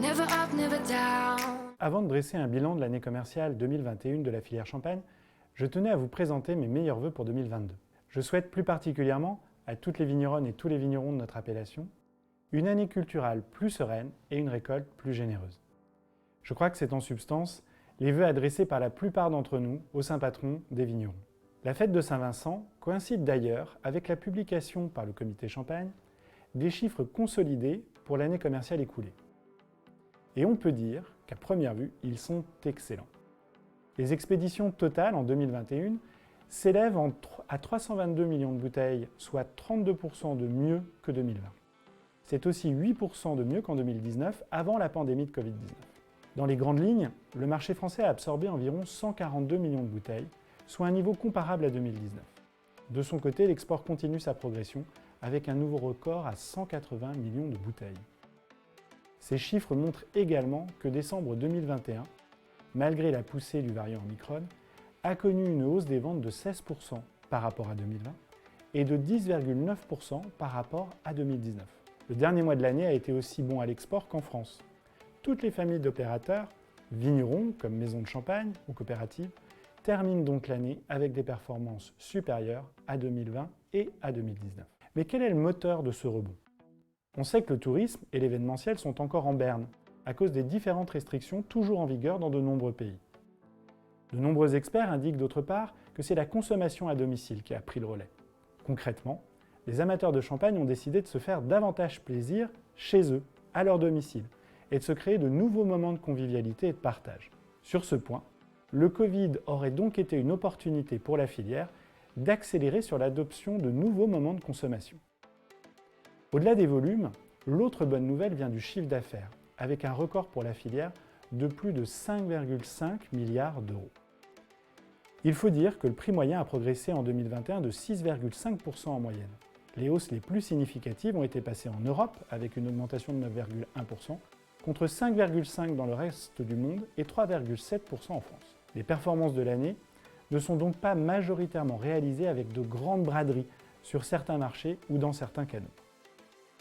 Never up, never down. Avant de dresser un bilan de l'année commerciale 2021 de la filière champagne, je tenais à vous présenter mes meilleurs vœux pour 2022. Je souhaite plus particulièrement à toutes les vigneronnes et tous les vignerons de notre appellation une année culturale plus sereine et une récolte plus généreuse. Je crois que c'est en substance les vœux adressés par la plupart d'entre nous au saint patron des vignerons. La fête de Saint-Vincent coïncide d'ailleurs avec la publication par le comité Champagne des chiffres consolidés pour l'année commerciale écoulée. Et on peut dire qu'à première vue, ils sont excellents. Les expéditions totales en 2021 s'élèvent à 322 millions de bouteilles, soit 32% de mieux que 2020. C'est aussi 8% de mieux qu'en 2019, avant la pandémie de Covid-19. Dans les grandes lignes, le marché français a absorbé environ 142 millions de bouteilles, soit un niveau comparable à 2019. De son côté, l'export continue sa progression, avec un nouveau record à 180 millions de bouteilles. Ces chiffres montrent également que décembre 2021, malgré la poussée du variant Omicron, a connu une hausse des ventes de 16% par rapport à 2020 et de 10,9% par rapport à 2019. Le dernier mois de l'année a été aussi bon à l'export qu'en France. Toutes les familles d'opérateurs, vignerons comme maisons de champagne ou coopératives, terminent donc l'année avec des performances supérieures à 2020 et à 2019. Mais quel est le moteur de ce rebond ? On sait que le tourisme et l'événementiel sont encore en berne, à cause des différentes restrictions toujours en vigueur dans de nombreux pays. De nombreux experts indiquent d'autre part que c'est la consommation à domicile qui a pris le relais. Concrètement, les amateurs de champagne ont décidé de se faire davantage plaisir chez eux, à leur domicile, et de se créer de nouveaux moments de convivialité et de partage. Sur ce point, le Covid aurait donc été une opportunité pour la filière d'accélérer sur l'adoption de nouveaux moments de consommation. Au-delà des volumes, l'autre bonne nouvelle vient du chiffre d'affaires, avec un record pour la filière de plus de 5,5 milliards d'euros. Il faut dire que le prix moyen a progressé en 2021 de 6,5% en moyenne. Les hausses les plus significatives ont été passées en Europe, avec une augmentation de 9,1%, contre 5,5% dans le reste du monde et 3,7% en France. Les performances de l'année ne sont donc pas majoritairement réalisées avec de grandes braderies sur certains marchés ou dans certains canaux.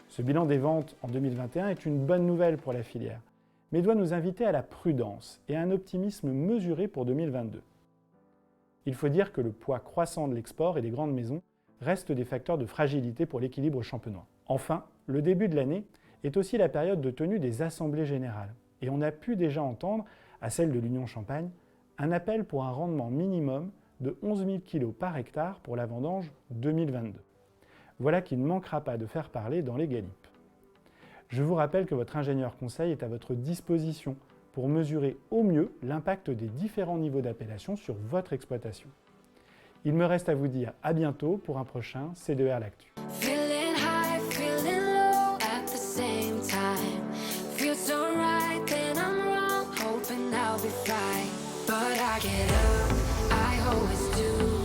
Ce bilan des ventes en 2021 est une bonne nouvelle pour la filière, mais doit nous inviter à la prudence et à un optimisme mesuré pour 2022. Il faut dire que le poids croissant de l'export et des grandes maisons restent des facteurs de fragilité pour l'équilibre champenois. Enfin, le début de l'année est aussi la période de tenue des assemblées générales, et on a pu déjà entendre, à celle de l'Union Champagne, un appel pour un rendement minimum de 11 000 kg par hectare pour la vendange 2022. Voilà qui ne manquera pas de faire parler dans les galipes. Je vous rappelle que votre ingénieur conseil est à votre disposition pour mesurer au mieux l'impact des différents niveaux d'appellation sur votre exploitation. Il me reste à vous dire à bientôt pour un prochain C2R L'Actu. Feeling high, feeling low at the same time. Feels so right, then I'm wrong, hoping I'll be fine. But I get up, I always do.